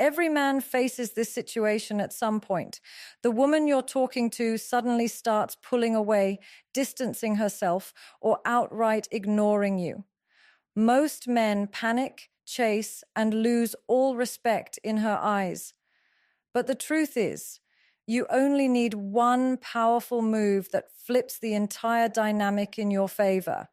Every man faces this situation at some point. The woman you're talking to suddenly starts pulling away, distancing herself, or outright ignoring you. Most men panic, chase, and lose all respect in her eyes. But the truth is, you only need one powerful move that flips the entire dynamic in your favor.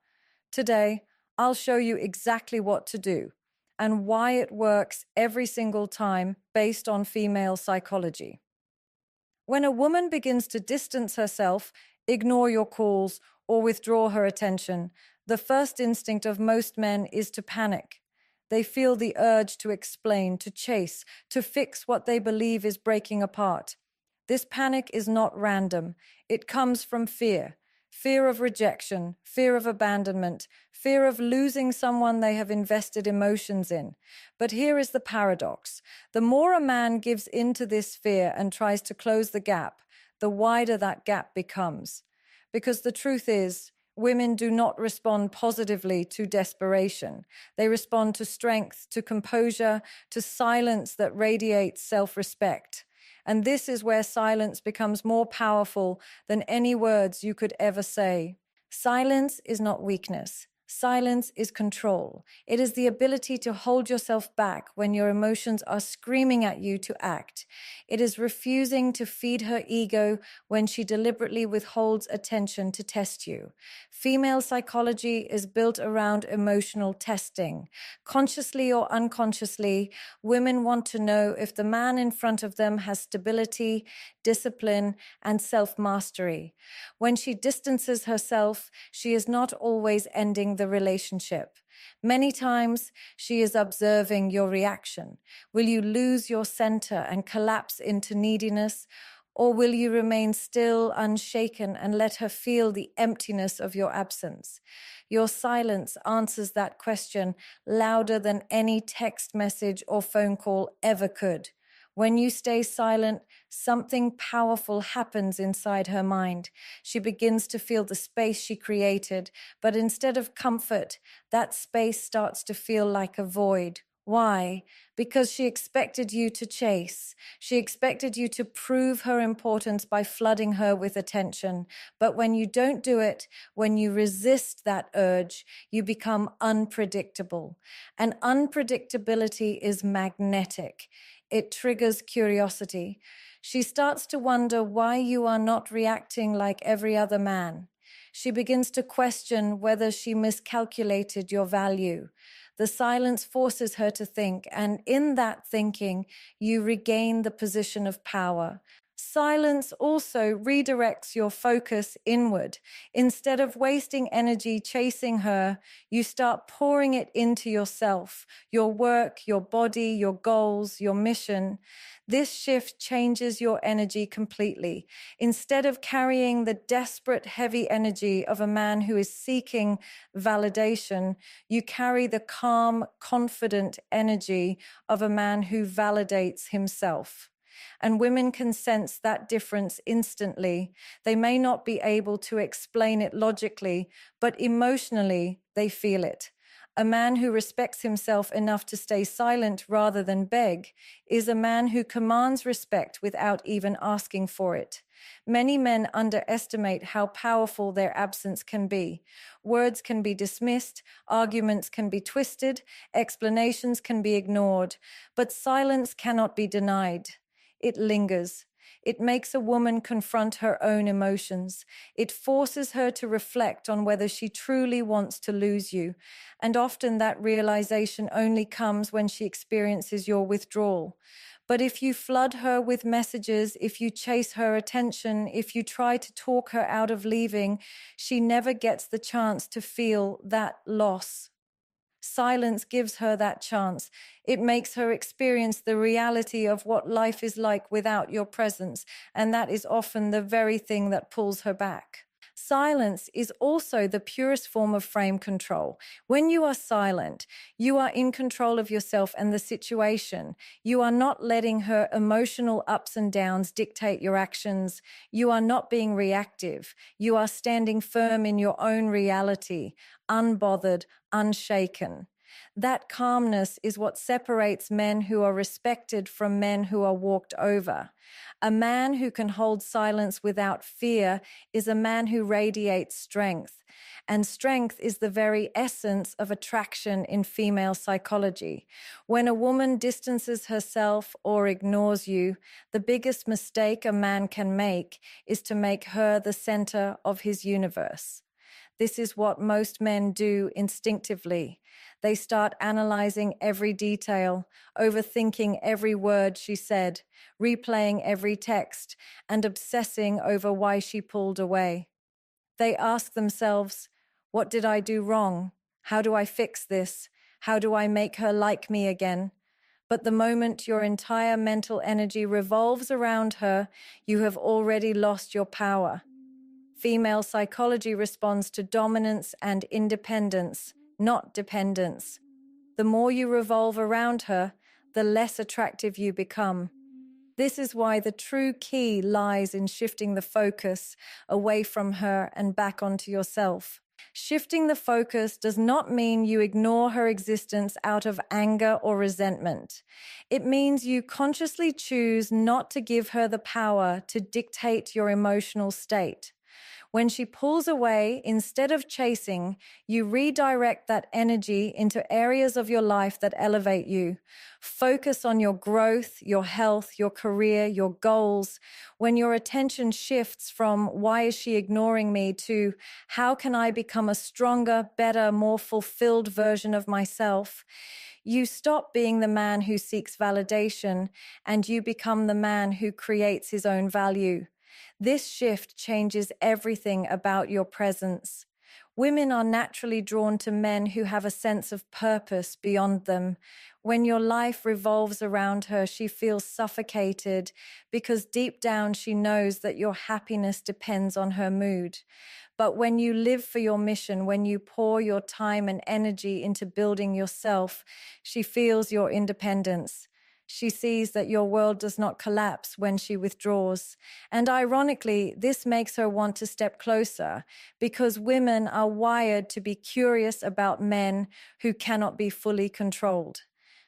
Today, I'll show you exactly what to do and why it works every single time based on female psychology. When a woman begins to distance herself, ignore your calls, or withdraw her attention, the first instinct of most men is to panic. They feel the urge to explain, to chase, to fix what they believe is breaking apart. This panic is not random. It comes from fear. Fear of rejection, fear of abandonment, fear of losing someone they have invested emotions in. But here is the paradox. The more a man gives in to this fear and tries to close the gap, the wider that gap becomes. Because the truth is, women do not respond positively to desperation. They respond to strength, to composure, to silence that radiates self-respect. And this is where silence becomes more powerful than any words you could ever say. Silence is not weakness. Silence is control. It is the ability to hold yourself back when your emotions are screaming at you to act. It is refusing to feed her ego when she deliberately withholds attention to test you. Female psychology is built around emotional testing. Consciously or unconsciously, women want to know if the man in front of them has stability, discipline, and self-mastery. When she distances herself, she is not always ending the relationship. Many times, she is observing your reaction. Will you lose your center and collapse into neediness? Or will you remain still, unshaken, and let her feel the emptiness of your absence? Your silence answers that question louder than any text message or phone call ever could. When you stay silent, something powerful happens inside her mind. She begins to feel the space she created, but instead of comfort, that space starts to feel like a void. Why? Because she expected you to chase. She expected you to prove her importance by flooding her with attention. But when you don't do it, when you resist that urge, you become unpredictable. And unpredictability is magnetic. It triggers curiosity. She starts to wonder why you are not reacting like every other man. She begins to question whether she miscalculated your value. The silence forces her to think, and in that thinking, you regain the position of power. Silence also redirects your focus inward. Instead of wasting energy chasing her, you start pouring it into yourself, your work, your body, your goals, your mission. This shift changes your energy completely. Instead of carrying the desperate, heavy energy of a man who is seeking validation, you carry the calm, confident energy of a man who validates himself. And women can sense that difference instantly. They may not be able to explain it logically, but emotionally, they feel it. A man who respects himself enough to stay silent rather than beg is a man who commands respect without even asking for it. Many men underestimate how powerful their absence can be. Words can be dismissed, arguments can be twisted, explanations can be ignored, but silence cannot be denied. It lingers. It makes a woman confront her own emotions. It forces her to reflect on whether she truly wants to lose you. And often that realization only comes when she experiences your withdrawal. But if you flood her with messages, if you chase her attention, if you try to talk her out of leaving, she never gets the chance to feel that loss. Silence gives her that chance. It makes her experience the reality of what life is like without your presence, and that is often the very thing that pulls her back. Silence is also the purest form of frame control. When you are silent, you are in control of yourself and the situation. You are not letting her emotional ups and downs dictate your actions. You are not being reactive. You are standing firm in your own reality, unbothered, unshaken. That calmness is what separates men who are respected from men who are walked over. A man who can hold silence without fear is a man who radiates strength. And strength is the very essence of attraction in female psychology. When a woman distances herself or ignores you, the biggest mistake a man can make is to make her the center of his universe. This is what most men do instinctively. They start analyzing every detail, overthinking every word she said, replaying every text, and obsessing over why she pulled away. They ask themselves, what did I do wrong? How do I fix this? How do I make her like me again? But the moment your entire mental energy revolves around her, you have already lost your power. Female psychology responds to dominance and independence, not dependence. The more you revolve around her, the less attractive you become. This is why the true key lies in shifting the focus away from her and back onto yourself. Shifting the focus does not mean you ignore her existence out of anger or resentment. It means you consciously choose not to give her the power to dictate your emotional state. When she pulls away, instead of chasing, you redirect that energy into areas of your life that elevate you. Focus on your growth, your health, your career, your goals. When your attention shifts from why is she ignoring me to how can I become a stronger, better, more fulfilled version of myself, you stop being the man who seeks validation and you become the man who creates his own value. This shift changes everything about your presence. Women are naturally drawn to men who have a sense of purpose beyond them. When your life revolves around her, she feels suffocated because deep down she knows that your happiness depends on her mood. But when you live for your mission, when you pour your time and energy into building yourself, she feels your independence. She sees that your world does not collapse when she withdraws. And ironically, this makes her want to step closer because women are wired to be curious about men who cannot be fully controlled.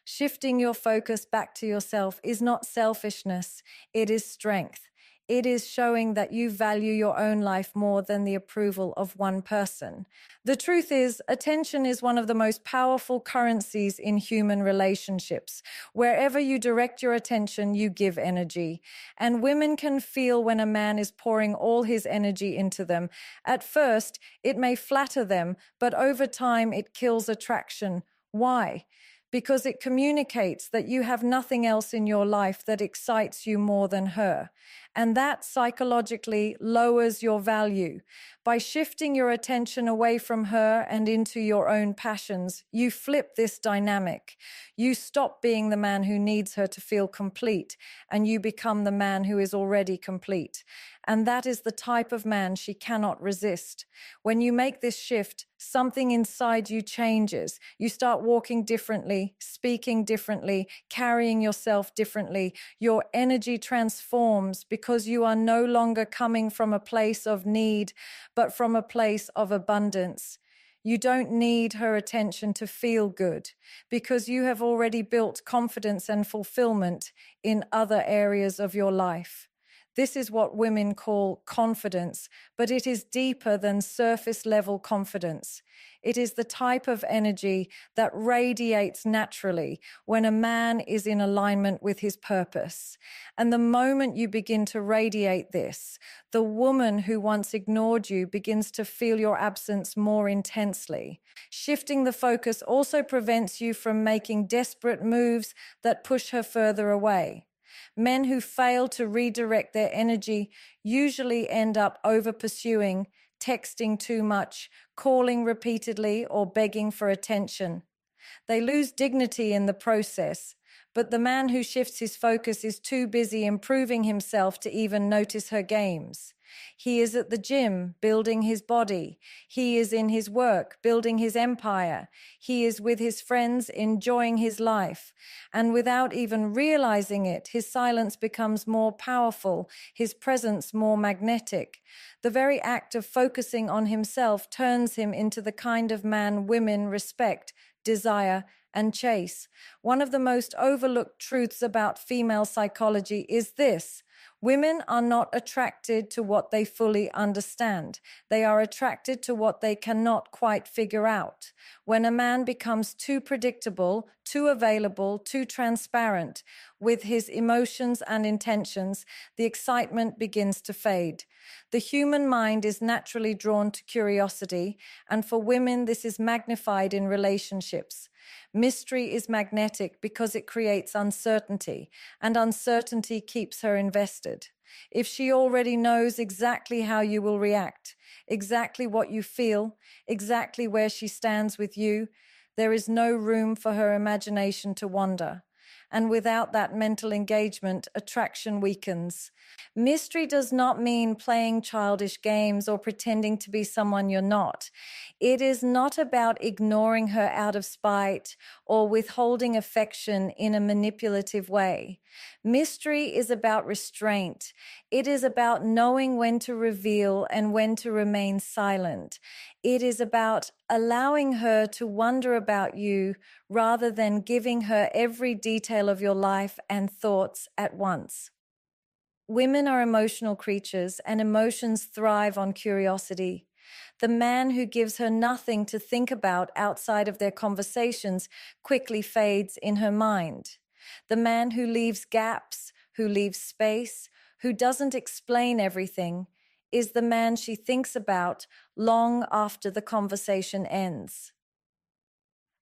Shifting your focus back to yourself is not selfishness, it is strength. It is showing that you value your own life more than the approval of one person. The truth is, attention is one of the most powerful currencies in human relationships. Wherever you direct your attention, you give energy. And women can feel when a man is pouring all his energy into them. At first, it may flatter them, but over time, it kills attraction. Why? Because it communicates that you have nothing else in your life that excites you more than her. And that psychologically lowers your value. By shifting your attention away from her and into your own passions, you flip this dynamic. You stop being the man who needs her to feel complete, and you become the man who is already complete. And that is the type of man she cannot resist. When you make this shift, something inside you changes. You start walking differently, speaking differently, carrying yourself differently. Your energy transforms because you are no longer coming from a place of need, but from a place of abundance. You don't need her attention to feel good because you have already built confidence and fulfillment in other areas of your life. This is what women call confidence, but it is deeper than surface level confidence. It is the type of energy that radiates naturally when a man is in alignment with his purpose. And the moment you begin to radiate this, the woman who once ignored you begins to feel your absence more intensely. Shifting the focus also prevents you from making desperate moves that push her further away. Men who fail to redirect their energy usually end up over-pursuing, texting too much, calling repeatedly, or begging for attention. They lose dignity in the process, but the man who shifts his focus is too busy improving himself to even notice her games. He is at the gym, building his body. He is in his work, building his empire. He is with his friends, enjoying his life. And without even realizing it, his silence becomes more powerful, his presence more magnetic. The very act of focusing on himself turns him into the kind of man women respect, desire, and chase. One of the most overlooked truths about female psychology is this: women are not attracted to what they fully understand. They are attracted to what they cannot quite figure out. When a man becomes too predictable, too available, too transparent with his emotions and intentions, the excitement begins to fade. The human mind is naturally drawn to curiosity, and for women, this is magnified in relationships. Mystery is magnetic because it creates uncertainty, and uncertainty keeps her invested. If she already knows exactly how you will react, exactly what you feel, exactly where she stands with you, there is no room for her imagination to wander. And without that mental engagement, attraction weakens. Mystery does not mean playing childish games or pretending to be someone you're not. It is not about ignoring her out of spite or withholding affection in a manipulative way. Mystery is about restraint. It is about knowing when to reveal and when to remain silent. It is about allowing her to wonder about you rather than giving her every detail of your life and thoughts at once. Women are emotional creatures, and emotions thrive on curiosity. The man who gives her nothing to think about outside of their conversations quickly fades in her mind. The man who leaves gaps, who leaves space, who doesn't explain everything, is the man she thinks about long after the conversation ends.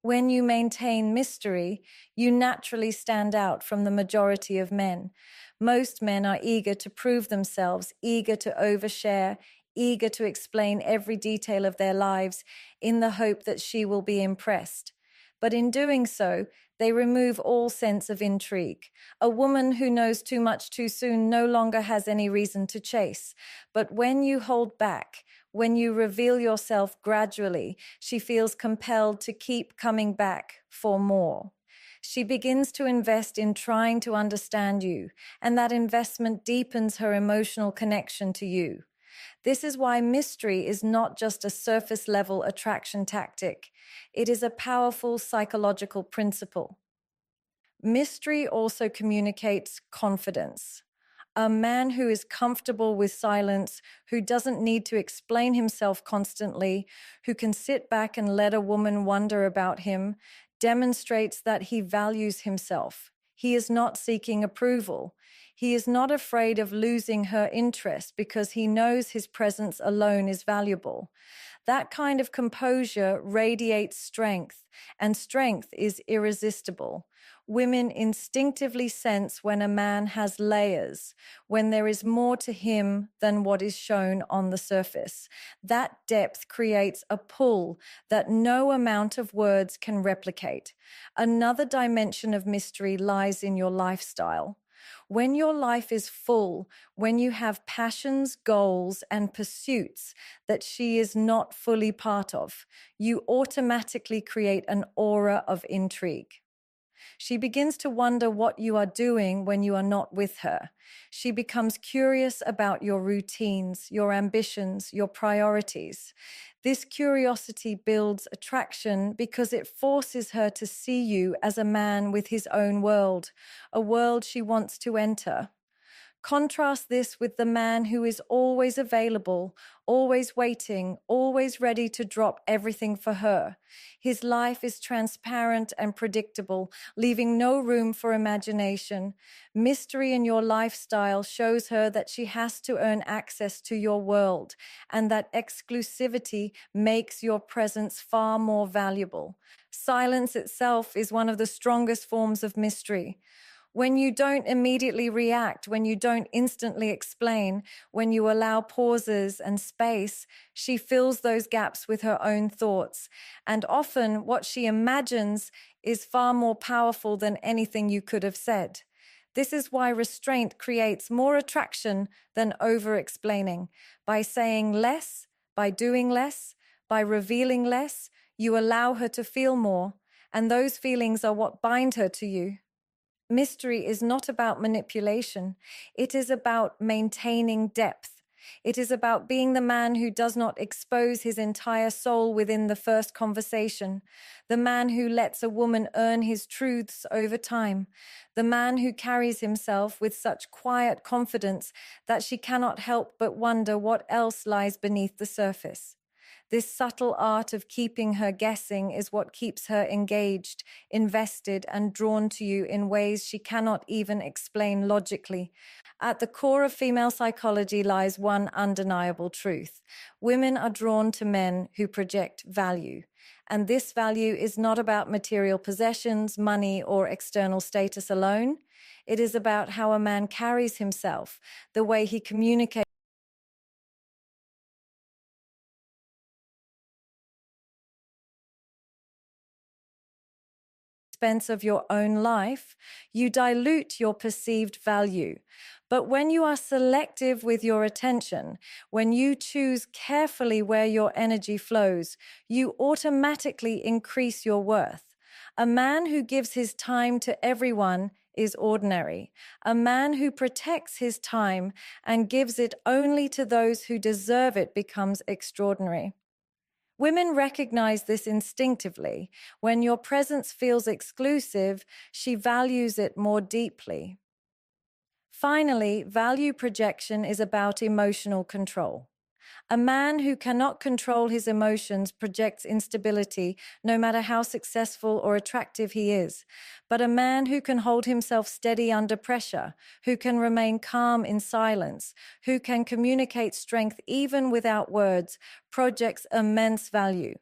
When you maintain mystery, you naturally stand out from the majority of men. Most men are eager to prove themselves, eager to overshare, eager to explain every detail of their lives in the hope that she will be impressed. But in doing so, they remove all sense of intrigue. A woman who knows too much too soon no longer has any reason to chase. But when you hold back, when you reveal yourself gradually, she feels compelled to keep coming back for more. She begins to invest in trying to understand you, and that investment deepens her emotional connection to you. This is why mystery is not just a surface-level attraction tactic. It is a powerful psychological principle. Mystery also communicates confidence. A man who is comfortable with silence, who doesn't need to explain himself constantly, who can sit back and let a woman wonder about him, demonstrates that he values himself. He is not seeking approval. He is not afraid of losing her interest because he knows his presence alone is valuable. That kind of composure radiates strength, and strength is irresistible. Women instinctively sense when a man has layers, when there is more to him than what is shown on the surface. That depth creates a pull that no amount of words can replicate. Another dimension of mystery lies in your lifestyle. When your life is full, when you have passions, goals, and pursuits that she is not fully part of, you automatically create an aura of intrigue. She begins to wonder what you are doing when you are not with her. She becomes curious about your routines, your ambitions, your priorities. This curiosity builds attraction because it forces her to see you as a man with his own world, a world she wants to enter. Contrast this with the man who is always available, always waiting, always ready to drop everything for her. His life is transparent and predictable, leaving no room for imagination. Mystery in your lifestyle shows her that she has to earn access to your world, and that exclusivity makes your presence far more valuable. Silence itself is one of the strongest forms of mystery. When you don't immediately react, when you don't instantly explain, when you allow pauses and space, she fills those gaps with her own thoughts. And often what she imagines is far more powerful than anything you could have said. This is why restraint creates more attraction than over-explaining. By saying less, by doing less, by revealing less, you allow her to feel more, and those feelings are what bind her to you. Mystery is not about manipulation. It is about maintaining depth. It is about being the man who does not expose his entire soul within the first conversation, the man who lets a woman earn his truths over time, the man who carries himself with such quiet confidence that she cannot help but wonder what else lies beneath the surface. This subtle art of keeping her guessing is what keeps her engaged, invested, and drawn to you in ways she cannot even explain logically. At the core of female psychology lies one undeniable truth. Women are drawn to men who project value. And this value is not about material possessions, money, or external status alone. It is about how a man carries himself, the way he communicates expense of your own life, you dilute your perceived value. But when you are selective with your attention, when you choose carefully where your energy flows, you automatically increase your worth. A man who gives his time to everyone is ordinary. A man who protects his time and gives it only to those who deserve it becomes extraordinary. Women recognize this instinctively. When your presence feels exclusive, she values it more deeply. Finally, value projection is about emotional control. A man who cannot control his emotions projects instability, no matter how successful or attractive he is. But a man who can hold himself steady under pressure, who can remain calm in silence, who can communicate strength even without words, projects immense value.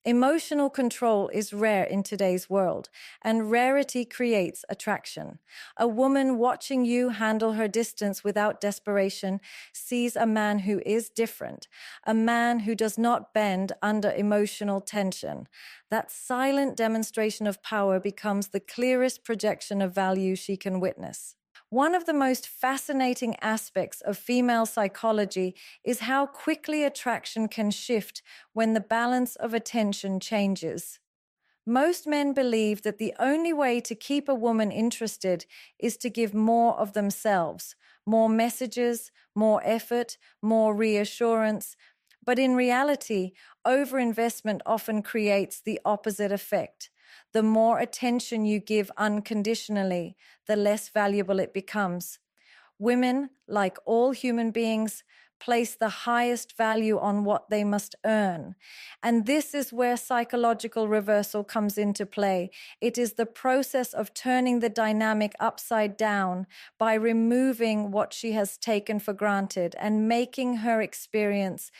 Emotional control is rare in today's world, and rarity creates attraction. A woman watching you handle her distance without desperation sees a man who is different, a man who does not bend under emotional tension. That silent demonstration of power becomes the clearest projection of value she can witness. One of the most fascinating aspects of female psychology is how quickly attraction can shift when the balance of attention changes. Most men believe that the only way to keep a woman interested is to give more of themselves, more messages, more effort, more reassurance. But in reality, overinvestment often creates the opposite effect. The more attention you give unconditionally, the less valuable it becomes. Women, like all human beings, place the highest value on what they must earn. And this is where psychological reversal comes into play. It is the process of turning the dynamic upside down by removing what she has taken for granted and making her experience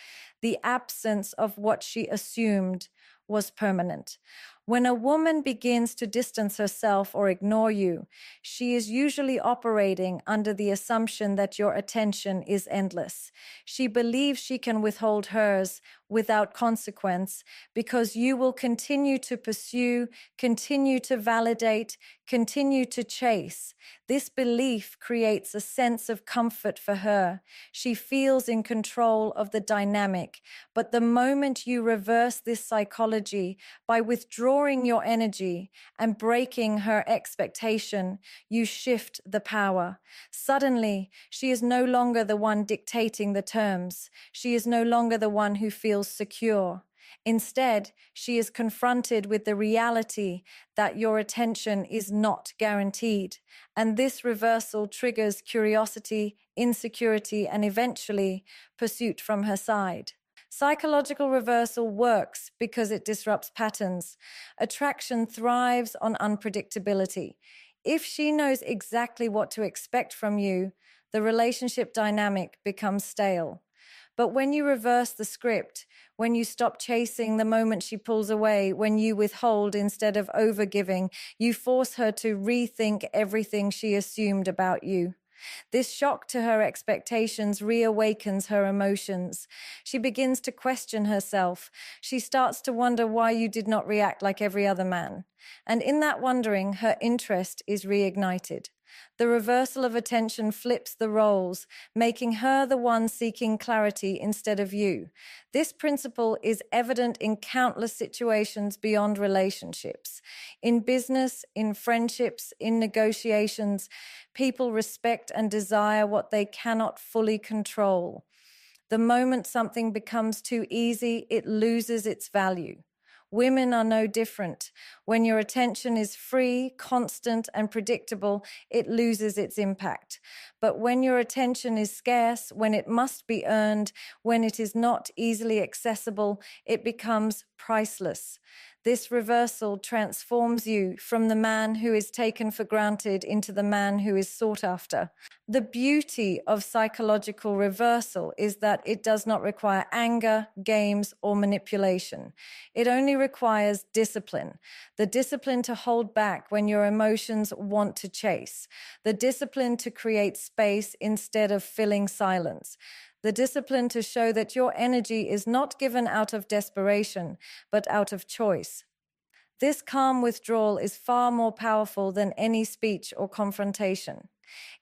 the absence of what she assumed was permanent. When a woman begins to distance herself or ignore you, she is usually operating under the assumption that your attention is endless. She believes she can withhold hers without consequence because you will continue to pursue, continue to validate, continue to chase. This belief creates a sense of comfort for her. She feels in control of the dynamic. But the moment you reverse this psychology by withdrawing your energy and breaking her expectation, you shift the power. Suddenly, she is no longer the one dictating the terms. She is no longer the one who feels secure. Instead, she is confronted with the reality that your attention is not guaranteed. And this reversal triggers curiosity, insecurity, and eventually pursuit from her side. Psychological reversal works because it disrupts patterns. Attraction thrives on unpredictability. If she knows exactly what to expect from you, the relationship dynamic becomes stale. But when you reverse the script, when you stop chasing the moment she pulls away, when you withhold instead of overgiving, you force her to rethink everything she assumed about you. This shock to her expectations reawakens her emotions. She begins to question herself. She starts to wonder why you did not react like every other man. And in that wondering, her interest is reignited. The reversal of attention flips the roles, making her the one seeking clarity instead of you. This principle is evident in countless situations beyond relationships. In business, in friendships, in negotiations, people respect and desire what they cannot fully control. The moment something becomes too easy, it loses its value. Women are no different. When your attention is free, constant, and predictable, it loses its impact. But when your attention is scarce, when it must be earned, when it is not easily accessible, it becomes priceless. This reversal transforms you from the man who is taken for granted into the man who is sought after. The beauty of psychological reversal is that it does not require anger, games, or manipulation. It only requires discipline. The discipline to hold back when your emotions want to chase. The discipline to create space instead of filling silence. The discipline to show that your energy is not given out of desperation, but out of choice. This calm withdrawal is far more powerful than any speech or confrontation.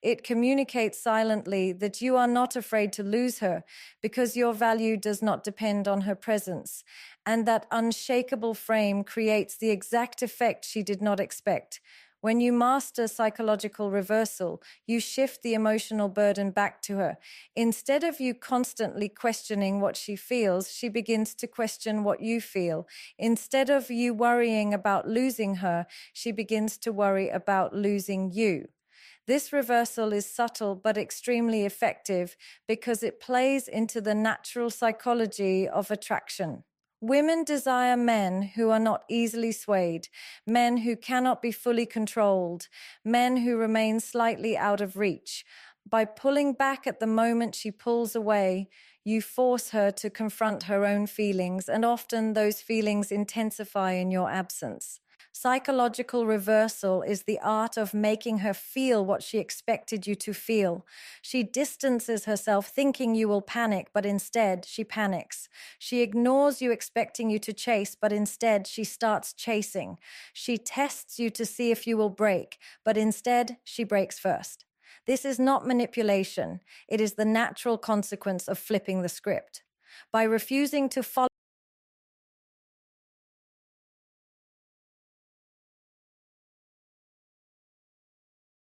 It communicates silently that you are not afraid to lose her because your value does not depend on her presence, and that unshakable frame creates the exact effect she did not expect. When you master psychological reversal, you shift the emotional burden back to her. Instead of you constantly questioning what she feels, she begins to question what you feel. Instead of you worrying about losing her, she begins to worry about losing you. This reversal is subtle but extremely effective because it plays into the natural psychology of attraction. Women desire men who are not easily swayed, men who cannot be fully controlled, men who remain slightly out of reach. By pulling back at the moment she pulls away, you force her to confront her own feelings, and often those feelings intensify in your absence. Psychological reversal is the art of making her feel what she expected you to feel. She distances herself thinking you will panic, but instead she panics. She ignores you expecting you to chase, but instead she starts chasing. She tests you to see if you will break, but instead she breaks first. This is not manipulation. It is the natural consequence of flipping the script. By refusing to follow